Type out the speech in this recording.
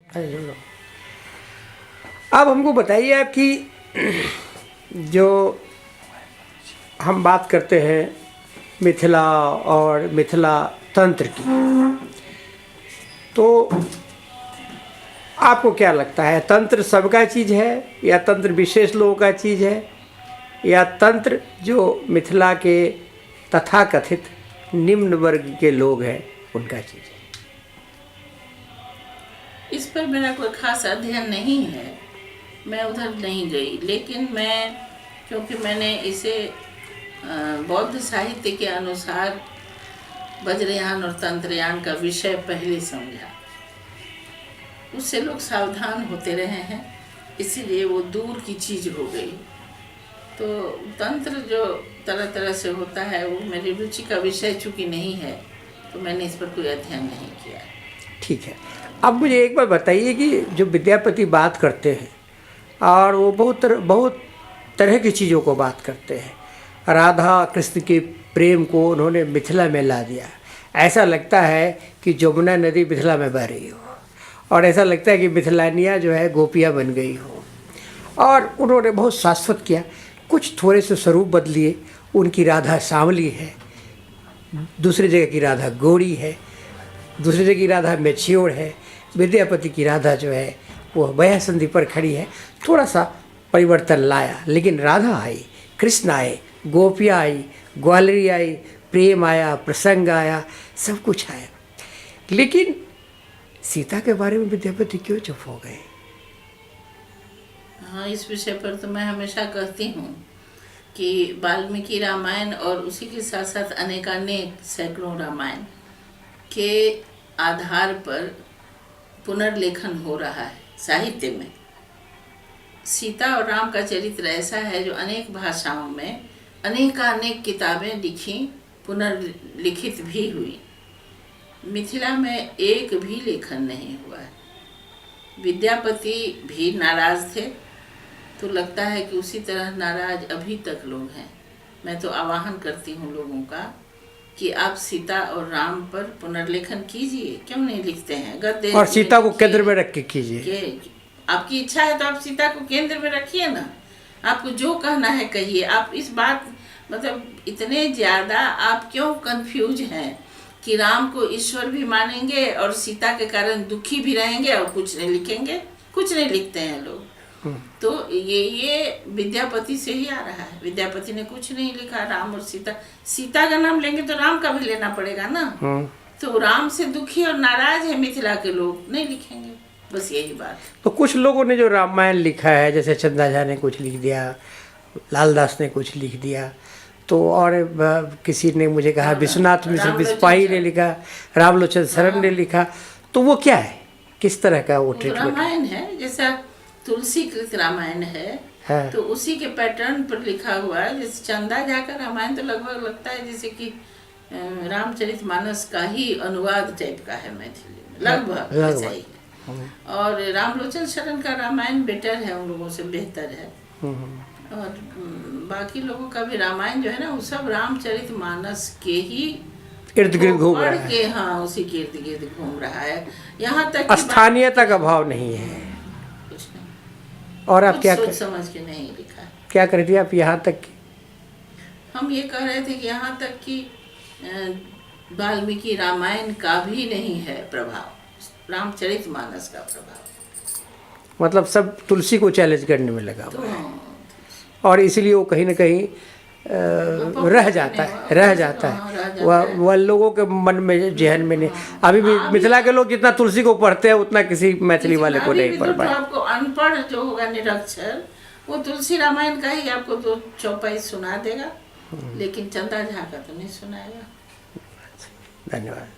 अब हमको बताइए आप कि जो हम बात करते हैं मिथिला और मिथिला तंत्र की, तो आपको क्या लगता है, तंत्र सबका चीज़ है या तंत्र विशेष लोगों का चीज़ है, या तंत्र जो मिथिला के तथाकथित निम्न वर्ग के लोग हैं उनका चीज़ है? इस पर मेरा कोई खास अध्ययन नहीं है, मैं उधर नहीं गई, लेकिन क्योंकि मैंने इसे बौद्ध साहित्य के अनुसार वज्रयान और तंत्रयान का विषय पहले समझा, उससे लोग सावधान होते रहे हैं, इसीलिए वो दूर की चीज़ हो गई। तो तंत्र जो तरह तरह से होता है वो मेरी रुचि का विषय चूँकि नहीं है, तो मैंने इस पर कोई अध्ययन नहीं किया। ठीक है, अब मुझे एक बार बताइए कि जो विद्यापति बात करते हैं और वो बहुत तरह की चीज़ों को बात करते हैं, राधा कृष्ण के प्रेम को उन्होंने मिथिला में ला दिया। ऐसा लगता है कि जमुना नदी मिथिला में बह रही हो, और ऐसा लगता है कि मिथिलानियाँ जो है गोपियाँ बन गई हो, और उन्होंने बहुत शाश्वत किया। कुछ थोड़े से स्वरूप बदलिए, उनकी राधा सांवली है, दूसरी जगह की राधा गोरी है, दूसरी जगह की राधा मैच्योर है, विद्यापति की राधा जो है वो वह संधि पर खड़ी है। थोड़ा सा परिवर्तन लाया, लेकिन राधा आई, कृष्ण आए, गोपियाँ आई, ग्वालियरी आई, प्रेम आया, प्रसंग आया, सब कुछ आया। लेकिन सीता के बारे में विद्यापति क्यों चुप हो गए? हाँ, इस विषय पर तो मैं हमेशा कहती हूँ कि वाल्मीकि रामायण और उसी के साथ साथ अनेकानेक सैकड़ों रामायण के आधार पर पुनर्लेखन हो रहा है साहित्य में। सीता और राम का चरित्र ऐसा है जो अनेक भाषाओं में अनेकानेक किताबें लिखी, पुनर्लिखित भी हुई। मिथिला में एक भी लेखन नहीं हुआ है। विद्यापति भी नाराज़ थे, तो लगता है कि उसी तरह नाराज अभी तक लोग हैं। मैं तो आह्वान करती हूँ लोगों का कि आप सीता और राम पर पुनर्लेखन कीजिए, क्यों नहीं लिखते हैं? गद्य और सीता को केंद्र में रख के कीजिए। आपकी इच्छा है तो आप सीता को केंद्र में रखिए ना, आपको जो कहना है कहिए। आप इस बात मतलब इतने ज़्यादा आप क्यों कंफ्यूज हैं कि राम को ईश्वर भी मानेंगे और सीता के कारण दुखी भी रहेंगे और कुछ नहीं लिखेंगे? कुछ नहीं लिखते हैं लोग। तो ये विद्यापति से ही आ रहा है। विद्यापति ने कुछ नहीं लिखा। राम और सीता का नाम लेंगे तो राम का भी लेना पड़ेगा ना। तो राम से दुखी और नाराज है मिथिला के लोग, नहीं लिखेंगे, बस यही बात। तो कुछ लोगों ने जो रामायण लिखा है, जैसे चंदा झा ने कुछ लिख दिया, लालदास ने कुछ लिख दिया, तो और किसी ने मुझे कहा विश्वनाथ मिश्र बिस्पाही ने लिखा, रामलोचन शरण ने लिखा, तो वो क्या है, किस तरह का वो ट्रीटमेंट? रामायण है, जैसा तुलसी कृत रामायण है, तो उसी के पैटर्न पर लिखा हुआ है। जैसे चंदा झा का रामायण तो लगभग लगता है जैसे कि रामचरितमानस का ही अनुवाद टाइप का है मैथिली में, लगभग ऐसा ही। और रामलोचन शरण का रामायण बेटर है, उन लोगों से बेहतर है। और बाकी लोगों का भी रामायण जो है ना, वो सब रामचरितमानस के ही इर्द गिर्द घूम रहा है। हाँ, उसी के इर्द गिर्द घूम रहा है। यहाँ तक स्थानीयता का भाव नहीं है। कुछ नहीं। और आप क्या सोच समझ के नहीं लिखा है। क्या कर दिया आप? यहाँ तक हम ये कह रहे थे कि यहाँ तक कि वाल्मीकि रामायण का भी नहीं है प्रभाव, रामचरितमानस का प्रभाव। मतलब सब तुलसी को चैलेंज करने में लगा हुआ है, और इसीलिए वो कहीं ना कहीं रह जाता है वह लोगों के मन में, जहन में नहीं। अभी भी मिथिला के लोग जितना तुलसी को पढ़ते हैं उतना किसी मैथिली वाले को नहीं पढ़ पाए। आपको अनपढ़ जो होगा, निरक्षर, वो तुलसी रामायण का ही आपको 2 चौपाई सुना देगा, लेकिन चंदा झा का तो नहीं सुनाएगा। धन्यवाद।